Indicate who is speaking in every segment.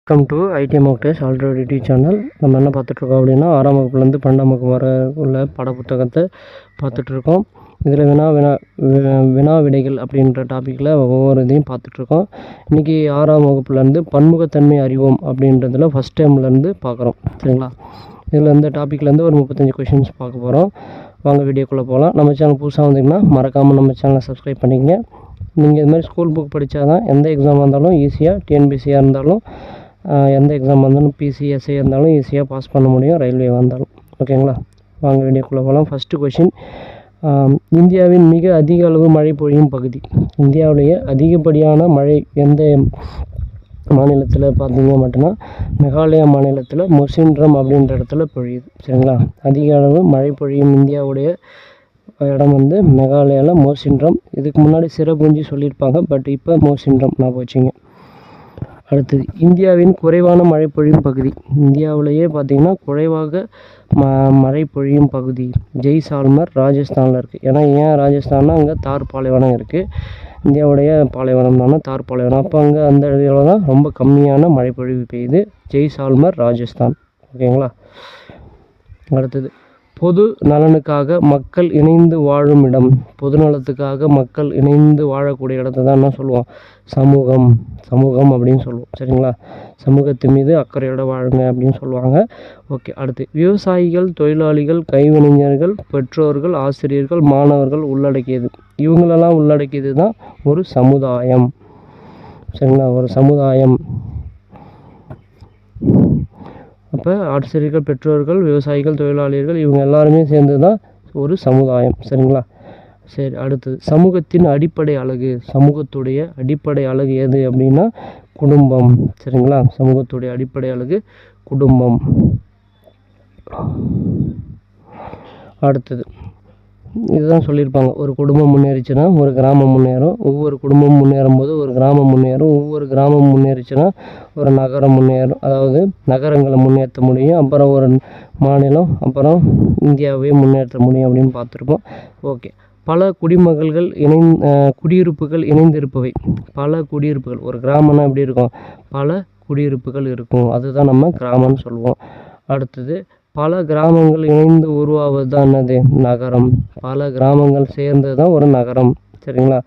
Speaker 1: Welcome to IT mark test already YouTube channel. நம்ம என்ன பார்த்துட்ருக்கோம் அப்படின்னா 6ஆம் வகுப்புலேருந்து 12ஆம் வகுப்பு வர உள்ள பாடப்புத்தகத்தை பார்த்துட்ருக்கோம். இதில் வினா விடைகள் அப்படின்ற டாப்பிக்கில் ஒவ்வொரு இதையும் பார்த்துட்ருக்கோம். இன்றைக்கி 6ஆம் வகுப்புலேருந்து பன்முகத்தன்மை அறிவோம் அப்படின்றதில் ஃபஸ்ட் டைம்லேருந்து பார்க்குறோம். சரிங்களா? இதில் இந்த டாப்பிக்லேருந்து ஒரு 35 கொஷின்ஸ் பார்க்க போகிறோம். வாங்க வீடியோக்குள்ளே போகலாம். நம்ம சேனல் புதுசாக வந்தீங்கன்னா மறக்காமல் நம்ம சேனலை சப்ஸ்கிரைப் பண்ணிக்கங்க. நீங்கள் இது மாதிரி ஸ்கூல் புக் படித்தா தான் எந்த எக்ஸாமாக இருந்தாலும் ஈஸியாக, டிஎன்பிசியாக இருந்தாலும் எந்த எக்ஸாம் இருந்தாலும், பிசிஎஸ்ஐ இருந்தாலும் ஈஸியாக பாஸ் பண்ண முடியும், ரயில்வே வந்தாலும். ஓகேங்களா? வாங்க வீடியோக்குள்ளே போகலாம். ஃபஸ்ட்டு கொஷின், இந்தியாவின் மிக அதிக அளவு மழை பொழியும் பகுதி. இந்தியாவிலேயே அதிகப்படியான மழை எந்த மாநிலத்தில் பார்த்தீங்க மட்டும்னா மெகாலயா மாநிலத்தில் மொசின்ரம் அப்படின்ற இடத்துல பொழியுது. சரிங்களா? அதிக அளவு மழை பொழியும் இந்தியாவுடைய இடம் வந்து மெகாலயாவில் மோசின்ரம். இதுக்கு முன்னாடி சிறப்புஞ்சி சொல்லியிருப்பாங்க, பட் இப்போ மோசின்ரம் நான் வச்சுங்க. அடுத்தது, இந்தியாவின் குறைவான மழை பொழியும் பகுதி. இந்தியாவிலேயே பார்த்திங்கன்னா குறைவாக மழை பொழியும் பகுதி ஜெய்சால்மர், ராஜஸ்தானில் இருக்குது. ஏன்னா ஏன் ராஜஸ்தான்னா அங்கே தார் பாலைவனம் இருக்குது. இந்தியாவுடைய பாலைவனம் தானே தார் பாலைவனம். அப்போ அங்கே அந்த இடத்துல தான் ரொம்ப கம்மியான மழை பொழிவு பெய்யுது. ஜெய்சால்மர், ராஜஸ்தான். ஓகேங்களா? அடுத்தது, பொது நலனுக்காக மக்கள் இணைந்து வாழும் இடம். பொது நலத்துக்காக மக்கள் இணைந்து வாழக்கூடிய இடத்த தான் என்ன சொல்லுவோம்? சமூகம் அப்படின்னு சொல்லுவோம். சரிங்களா? சமூகத்தின் மீது அக்கறையோட வாழுங்க அப்படின்னு சொல்லுவாங்க. ஓகே. அடுத்து, விவசாயிகள், தொழிலாளிகள், கைவினைஞர்கள், பெற்றோர்கள், ஆசிரியர்கள், மாணவர்கள் உள்ளடக்கியது. இவங்களெல்லாம் உள்ளடக்கியது தான் ஒரு சமுதாயம். சரிங்களா? ஒரு சமுதாயம். அப்போ ஆசிரியர்கள், பெற்றோர்கள், விவசாயிகள், தொழிலாளிகள் இவங்க எல்லாருமே சேர்ந்து தான் ஒரு சமுதாயம். சரிங்களா? சரி. அடுத்தது, சமூகத்தின் அடிப்படை அழகு. சமூகத்துடைய அடிப்படை அழகு எது அப்படின்னா குடும்பம். சரிங்களா? சமூகத்துடைய அடிப்படை அழகு குடும்பம். அடுத்தது, இதுதான் சொல்லியிருப்பாங்க, ஒரு குடும்பம் முன்னேறிச்சுன்னா ஒரு கிராமம் முன்னேறும், ஒவ்வொரு குடும்பமும் முன்னேறும் போது ஒரு கிராமம் முன்னேறும், ஒவ்வொரு கிராமம் முன்னேறிச்சுன்னா ஒரு நகரம் முன்னேறும். அதாவது நகரங்களை முன்னேற்ற முடியும், அப்புறம் ஒரு மாநிலம், அப்புறம் இந்தியாவே முன்னேற்ற முடியும் அப்படின்னு பார்த்துருப்போம். ஓகே. பல குடியிருப்புகள் இணைந்திருப்பவை. பல குடியிருப்புகள், ஒரு கிராமம்னா எப்படி இருக்கும்? பல குடியிருப்புகள் இருக்கும், அதுதான் நம்ம கிராமம்னு சொல்லுவோம். அடுத்தது, பல கிராமங்கள் இணைந்து உருவாவது தான் என்னது? நகரம். பல கிராமங்கள் சேர்ந்தது தான் ஒரு நகரம். சரிங்களா?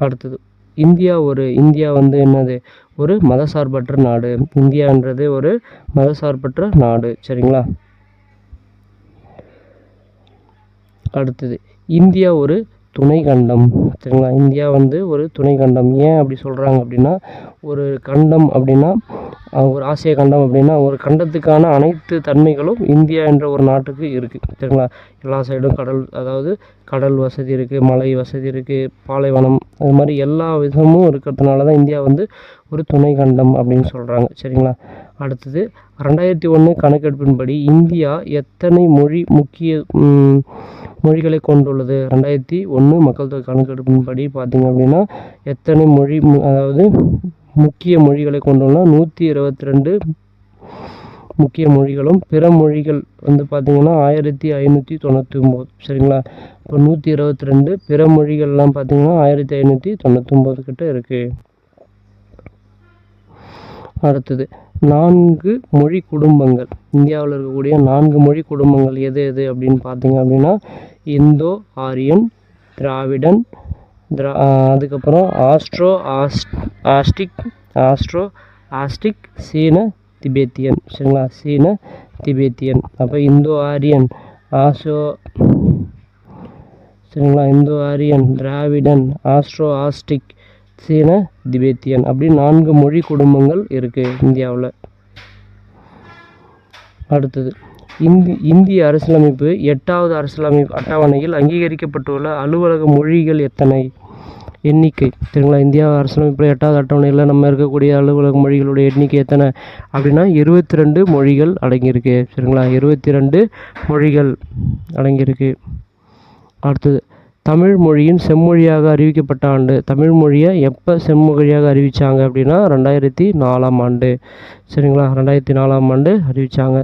Speaker 1: அடுத்தது, இந்தியா வந்து என்னது? ஒரு மதசார்பற்ற நாடு. இந்தியான்றது ஒரு மதசார்பற்ற நாடு. சரிங்களா? அடுத்தது, இந்தியா ஒரு துணை கண்டம். சரிங்களா? இந்தியா வந்து ஒரு துணை கண்டம். ஏன் அப்படி சொல்கிறாங்க அப்படின்னா, ஒரு கண்டம் அப்படின்னா, ஒரு ஆசிய கண்டம் அப்படின்னா ஒரு கண்டத்துக்கான அனைத்து தன்மைகளும் இந்தியா என்ற ஒரு நாட்டுக்கு இருக்குது. சரிங்களா? எல்லா சைடும் கடல், அதாவது கடல் வசதி இருக்குது, மலை வசதி இருக்குது, பாலைவனம், அது மாதிரி எல்லா விதமும் இருக்கிறதுனால தான் இந்தியா வந்து ஒரு துணை கண்டம் அப்படின்னு சொல்கிறாங்க. சரிங்களா? அடுத்தது, 2001 கணக்கெடுப்பின்படி இந்தியா எத்தனை மொழிகளை கொண்டுள்ளது? 2001 மக்கள் தொகை கணக்கெடுப்பின்படி பார்த்திங்க அப்படின்னா எத்தனை அதாவது முக்கிய மொழிகளை கொண்டுள்ள 122 முக்கிய மொழிகளும் பிற மொழிகள் வந்து பார்த்திங்கன்னா 1599. சரிங்களா? இப்போ 122 பிற மொழிகள்லாம் பார்த்திங்கன்னா 1599 கிட்ட இருக்குது. அடுத்தது, 4 மொழி குடும்பங்கள். இந்தியாவில் இருக்கக்கூடிய 4 மொழி குடும்பங்கள் எது எது அப்படின்னு பார்த்தீங்க அப்படின்னா இந்தோ ஆரியன், திராவிடன், அதுக்கப்புறம் ஆஸ்ட்ரிக், சீன திபேத்தியன். சரிங்களா? சீன திபேத்தியன். அப்போ இந்தோ ஆரியன், சரிங்களா? இந்தோ ஆரியன், திராவிடன், ஆஸ்ட்ரிக், சீன திபேத்தியன் அப்படி 4 மொழி குடும்பங்கள் இருக்குது இந்தியாவில். அடுத்தது, இந்திய அரசியலமைப்பு 8வது அரசியலமைப்பு அட்டவணையில் அங்கீகரிக்கப்பட்டுள்ள அலுவலக மொழிகள் எத்தனை? எண்ணிக்கை. சரிங்களா? இந்தியா அரசியலமைப்பு 8வது அட்டவணையில் நம்ம இருக்கக்கூடிய அலுவலக மொழிகளுடைய எண்ணிக்கை எத்தனை அப்படின்னா 22 மொழிகள் அடங்கியிருக்கு. சரிங்களா? 22 மொழிகள் அடங்கியிருக்கு. அடுத்தது, தமிழ் மொழியின் செம்மொழியாக அறிவிக்கப்பட்ட ஆண்டு. தமிழ் மொழியை எப்போ செம்மொழியாக அறிவித்தாங்க அப்படின்னா 2004ஆம் ஆண்டு. சரிங்களா? 2004ஆம் ஆண்டு அறிவித்தாங்க.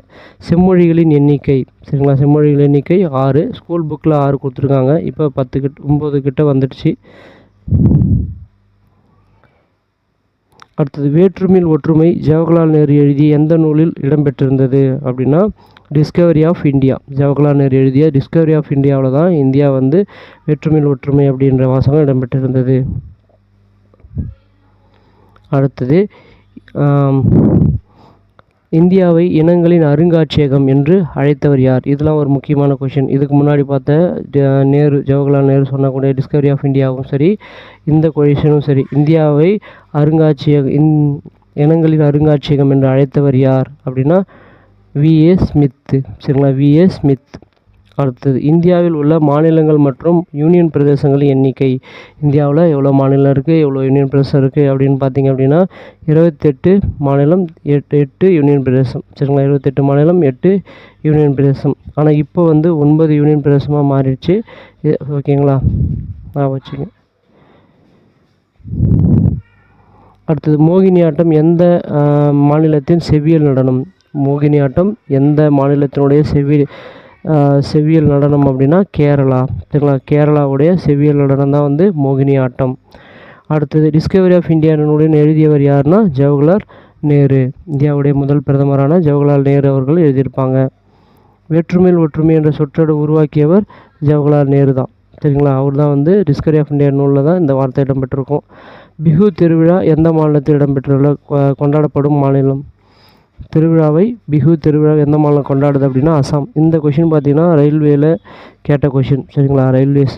Speaker 1: செம்மொழிகளின் எண்ணிக்கை. சரிங்களா? செம்மொழிகளின் எண்ணிக்கை 6. ஸ்கூல் புக்கில் 6 கொடுத்துருக்காங்க. இப்போ 9 கிட்ட வந்துடுச்சு. அடுத்தது வேற்றுமையில் ஒற்றுமை ஜவஹர்லால் நேரு எழுதிய எந்த நூலில் இடம்பெற்றிருந்தது அப்படின்னா discovery of India. Jawaharlal Nehru எழுதிய டிஸ்கவரி ஆஃப் இந்தியாவில் தான் இந்தியா வந்து வேற்றுமையில் ஒற்றுமை அப்படின்ற வாசகம் இடம்பெற்றிருந்தது. அடுத்தது இந்தியாவை இனங்களின் அருங்காட்சியகம் என்று அழைத்தவர் யார்? இதெல்லாம் ஒரு முக்கியமான கொஷின். இதுக்கு முன்னாடி பார்த்த நேரு ஜவஹர்லால் நேரு சொன்னக்கூடிய டிஸ்கவரி ஆஃப் இந்தியாவும் சரி, இந்த கொஷினும் சரி, இந்தியாவை இனங்களின் அருங்காட்சியகம் என்று அழைத்தவர் யார் அப்படின்னா விஏ ஸ்மித். சரிங்களா, விஏ ஸ்மித். அடுத்தது இந்தியாவில் உள்ள மாநிலங்கள் மற்றும் யூனியன் பிரதேசங்களின் எண்ணிக்கை. இந்தியாவில் எவ்வளோ மாநிலம் இருக்குது, எவ்வளோ யூனியன் பிரதேசம் இருக்குது அப்படின்னு பார்த்தீங்க அப்படின்னா 28 மாநிலம், 8 யூனியன் பிரதேசம். சரிங்களா, 28 மாநிலம், 8 யூனியன் பிரதேசம். ஆனால் இப்போ வந்து 9 யூனியன் பிரதேசமாக மாறிடுச்சு. ஓகேங்களா, வச்சுங்க. அடுத்தது மோகினியாட்டம் எந்த மாநிலத்தின் செவ்வியல் நடனம்? மோகினியாட்டம் எந்த மாநிலத்தினுடைய செவ்வியல் நடனம் அப்படின்னா கேரளா. சரிங்களா, கேரளாவுடைய செவ்வியல் நடனம் தான் வந்து மோகினியாட்டம். அடுத்தது டிஸ்கவரி ஆஃப் இந்தியா நூலின் எழுதியவர் யாருன்னா ஜவஹர்லால் நேரு. இந்தியாவுடைய முதல் பிரதமரான ஜவஹர்லால் நேரு அவர்கள் எழுதியிருப்பாங்க. வேற்றுமையில் ஒற்றுமை என்ற சொற்றொடரை உருவாக்கியவர் ஜவஹர்லால் நேரு தான். சரிங்களா, அவர் தான் வந்து டிஸ்கவரி ஆஃப் இந்தியா நூலில் தான் இந்த வார்த்தை இடம்பெற்றிருக்கும். பிஹு திருவிழா எந்த மாநிலத்தில் இடம்பெற்றுள்ள கொண்டாடப்படும் மாநிலம்? திருவிழாவை பிஹு திருவிழா எந்த மாநிலம் கொண்டாடுது அப்படின்னா அசாம். இந்த கொஷின் பார்த்தீங்கன்னா ரயில்வேல கேட்ட கொஷின். சரிங்களா, ரயில்வேஸ்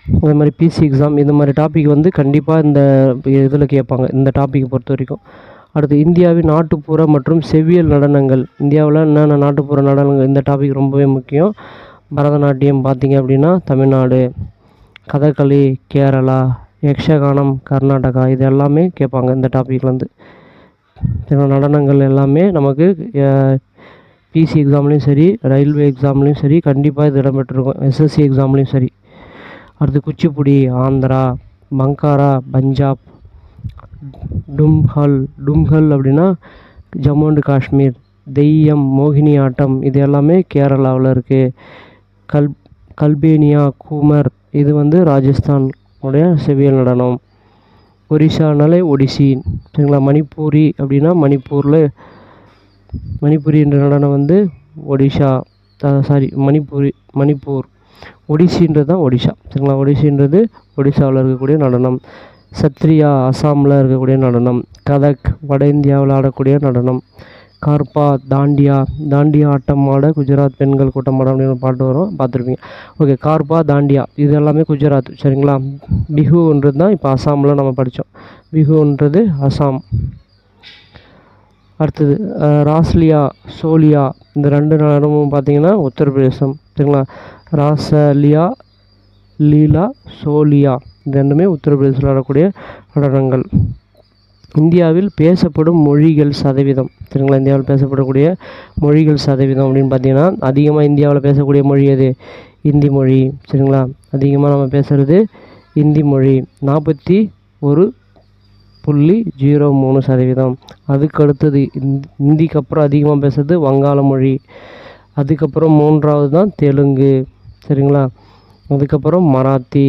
Speaker 1: அதே மாதிரி பிசி எக்ஸாம் இந்த மாதிரி டாபிக் வந்து கண்டிப்பாக இந்த இதில் கேட்பாங்க, இந்த டாப்பிக்கை பொறுத்த வரைக்கும். அடுத்து இந்தியாவின் நாட்டுப்புற மற்றும் செவ்வியல் நடனங்கள். இந்தியாவில் என்னென்ன நாட்டுப்புற நடனங்கள், இந்த டாபிக் ரொம்பவே முக்கியம். பரதநாட்டியம் பார்த்தீங்க அப்படின்னா தமிழ்நாடு, கதகளி கேரளா, யக்ஷகானம் கர்நாடகா, இது எல்லாமே கேட்பாங்க இந்த டாப்பிக்லேருந்து. நடனங்கள் எல்லாமே நமக்கு பிசி எக்ஸாம்லேயும் சரி, ரயில்வே எக்ஸாம்லேயும் சரி கண்டிப்பாக இது இடம்பெற்றிருக்கும், எஸ்எஸ்சி எக்ஸாம்லேயும் சரி. அடுத்து குச்சிப்புடி ஆந்திரா, பங்காரா பஞ்சாப், டும்ஹல் அப்படின்னா ஜம்மு அண்ட் காஷ்மீர், தெய்யம் மோகினி ஆட்டம் இது எல்லாமே கேரளாவில் இருக்குது. கல்பேனியா கூமர் இது வந்து ராஜஸ்தான் உடைய செவ்வியல் நடனம். ஒரிசானாலே ஒடிசி. சரிங்களா, மணிப்பூரி அப்படின்னா மணிப்பூரி என்ற நடனம் வந்து ஒடிஷா, மணிப்பூர். ஒடிசின்றது தான் ஒடிஷா. சரிங்களா, ஒடிசின்றது ஒடிசாவில் இருக்கக்கூடிய நடனம். சத்ரியா அசாமில் இருக்கக்கூடிய நடனம். கதக் வட இந்தியாவில் ஆடக்கூடிய நடனம். கார்பா தாண்டியா ஆட்டம் ஆட குஜராத் பெண்கள் கூட்டம் ஆட அப்படின்னு பாட்டு வரும், பார்த்துருப்பீங்க. ஓகே, கார்பா தாண்டியா இது எல்லாமே குஜராத். சரிங்களா, பிஹுன்றது தான் இப்போ அசாமில் நம்ம படித்தோம், பிஹுன்றது அசாம். அடுத்தது ராஸ்லியா சோலியா இந்த 2 நடனமும் பார்த்தீங்கன்னா உத்தரப்பிரதேசம். சரிங்களா, ராசலியா லீலா சோலியா இது ரெண்டுமே உத்தரப்பிரதேசத்தில் ஆடக்கூடிய நடனங்கள். இந்தியாவில் பேசப்படும் மொழிகள் சதவீதம். சரிங்களா, இந்தியாவில் பேசப்படக்கூடிய மொழிகள் சதவீதம் அப்படின்னு பார்த்தீங்கன்னா அதிகமாக இந்தியாவில் பேசக்கூடிய மொழி எது? இந்தி மொழி. சரிங்களா, அதிகமாக நம்ம பேசுகிறது இந்தி மொழி 41.03%. அதுக்கு அடுத்தது இந்திக்கு அப்புறம் அதிகமாக பேசுகிறது வங்காள மொழி. அதுக்கப்புறம் 3வது தான் தெலுங்கு. சரிங்களா, அதுக்கப்புறம் மராத்தி,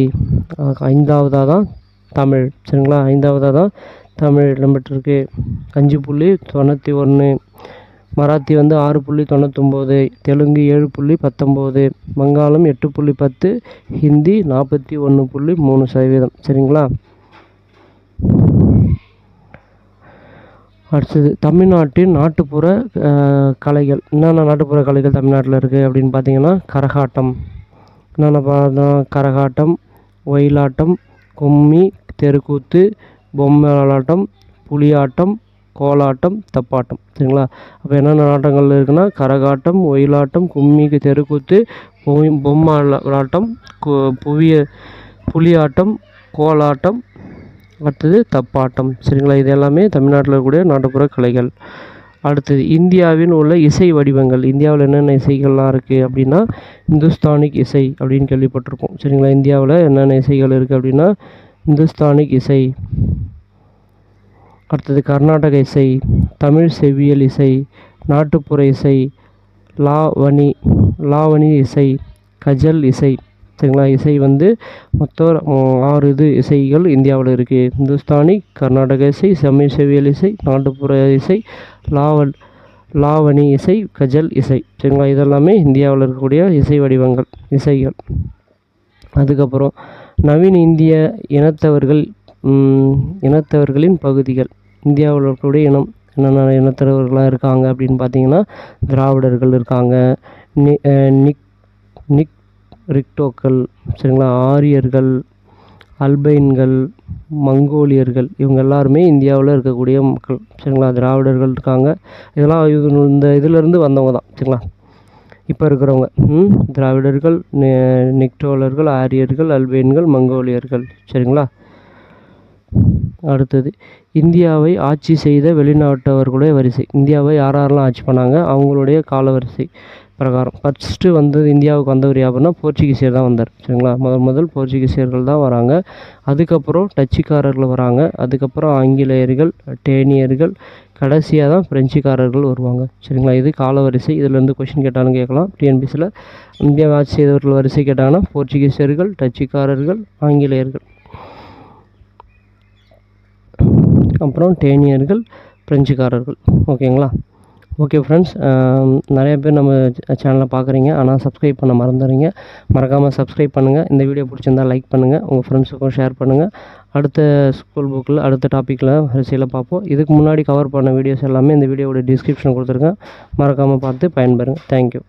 Speaker 1: 5வதாக தான் தமிழ். சரிங்களா, 5வதாக தான் தமிழ் இடம்பெற்றிருக்கு 5.91. மராத்தி வந்து 6.99, தெலுங்கு 7.19, வங்காளம் 8.10, ஹிந்தி 41.3%. சரிங்களா. அடுத்தது தமிழ்நாட்டின் நாட்டுப்புற கலைகள். என்னென்ன நாட்டுப்புற கலைகள் தமிழ்நாட்டில் இருக்குது அப்படின்னு பார்த்தீங்கன்னா கரகாட்டம். என்னென்ன பார்த்தோம்? கரகாட்டம், ஒயிலாட்டம், கும்மி, தெருக்கூத்து, பொம்மலாட்டம், புலியாட்டம், கோலாட்டம், தப்பாட்டம். சரிங்களா, அப்போ என்னென்ன ஆட்டங்கள் இருக்குன்னா கரகாட்டம், ஒயிலாட்டம், கும்மிக்கு தெருக்கூத்து, பொம்மலாட்டம், புலியாட்டம், கோலாட்டம், அடுத்தது தப்பாட்டம். சரிங்களா, இது எல்லாமே தமிழ்நாட்டில் இருக்கக்கூடிய நாட்டுப்புற கலைகள். அடுத்தது இந்தியாவில் உள்ள இசை வடிவங்கள். இந்தியாவில் என்னென்ன இசைகள்லாம் இருக்குது அப்படின்னா இந்துஸ்தானிக் இசை அப்படின்னு கேள்விப்பட்டிருக்கோம். சரிங்களா, இந்தியாவில் என்னென்ன இசைகள் இருக்குது அப்படின்னா இந்துஸ்தானிக் இசை. அடுத்தது கர்நாடக இசை, தமிழ் செவ்வியல் இசை, நாட்டுப்புற இசை, லாவணி இசை, கஜல் இசை. சரிங்களா. இசை வந்து மொத்தம் 6 இசைகள் இந்தியாவில் இருக்குது. இந்துஸ்தானி, கர்நாடக இசை, செவியல் இசை, நாட்டுப்புற இசை, லாவல் லாவணி இசை, கஜல் இசை. சரிங்களா. இதெல்லாமே இந்தியாவில் இருக்கக்கூடிய இசை வடிவங்கள், இசைகள். அதுக்கப்புறம் நவீன இந்திய இனத்தவர்களின் பகுதிகள். இந்தியாவில் இருக்கக்கூடிய என்னென்ன இனத்தவர்கள்லாம் இருக்காங்க அப்படின்னு பார்த்தீங்கன்னா, திராவிடர்கள் இருக்காங்க, நிக் ரிக்டோக்கள், சரிங்களா, ஆரியர்கள், அல்பைன்கள், மங்கோலியர்கள், இவங்க எல்லாருமே இந்தியாவில் இருக்கக்கூடிய மக்கள். சரிங்களா. திராவிடர்கள் இருக்காங்க. இதெல்லாம் இந்த இதிலேருந்து வந்தவங்க தான். சரிங்களா. இப்போ இருக்கிறவங்க திராவிடர்கள், நிக்டோலர்கள், ஆரியர்கள், அல்பைன்கள், மங்கோலியர்கள். சரிங்களா. அடுத்தது இந்தியாவை ஆட்சி செய்த வெளிநாட்டவர்களுடைய வரிசை. இந்தியாவை யாரெல்லாம் ஆட்சி பண்ணாங்க அவங்களுடைய காலவரிசை பிரகாரம். ஃபஸ்ட்டு இந்தியாவுக்கு வந்தவர் யாருன்னா போர்ச்சுகீசியர் தான் வந்தார். சரிங்களா. முதல் போர்ச்சுகீசியர்கள் தான் வராங்க. அதுக்கப்புறம் டச்சுக்காரர்கள் வராங்க. அதுக்கப்புறம் ஆங்கிலேயர்கள், டேனியர்கள், கடைசியாக தான் பிரெஞ்சுக்காரர்கள் வருவாங்க. சரிங்களா. இது காலவரிசை. இதிலேருந்து கொஷின் கேட்டாலும் கேட்கலாம் டிஎன்பிசியில். இந்தியாவை ஆட்சி செய்தவர்கள் வரிசை கேட்டாங்கன்னா போர்ச்சுகீசியர்கள், டச்சுக்காரர்கள், ஆங்கிலேயர்கள், அப்புறம் டேனியர்கள், பிரெஞ்சுக்காரர்கள். ஓகேங்களா. ஓகே ஃப்ரெண்ட்ஸ், நிறைய பேர் நம்ம சேனலை பார்க்குறீங்க, ஆனால் சப்ஸ்கிரைப் பண்ண மறந்துடுறீங்க. மறக்காமல் சப்ஸ்கிரைப் பண்ணுங்கள். இந்த வீடியோ பிடிச்சிருந்தா லைக் பண்ணுங்கள், உங்கள் ஃப்ரெண்ட்ஸுக்கும் ஷேர் பண்ணுங்கள். அடுத்த ஸ்கூல் புக்கில் அடுத்த டாப்பிக்கில் வரிசையில் பார்ப்போம். இதுக்கு முன்னாடி கவர் பண்ண வீடியோஸ் எல்லாமே இந்த வீடியோவோட டிஸ்கிரிப்ஷன் கொடுத்துருக்கேன். மறக்காமல் பார்த்து பயன்பெறுங்க. தேங்க்யூ.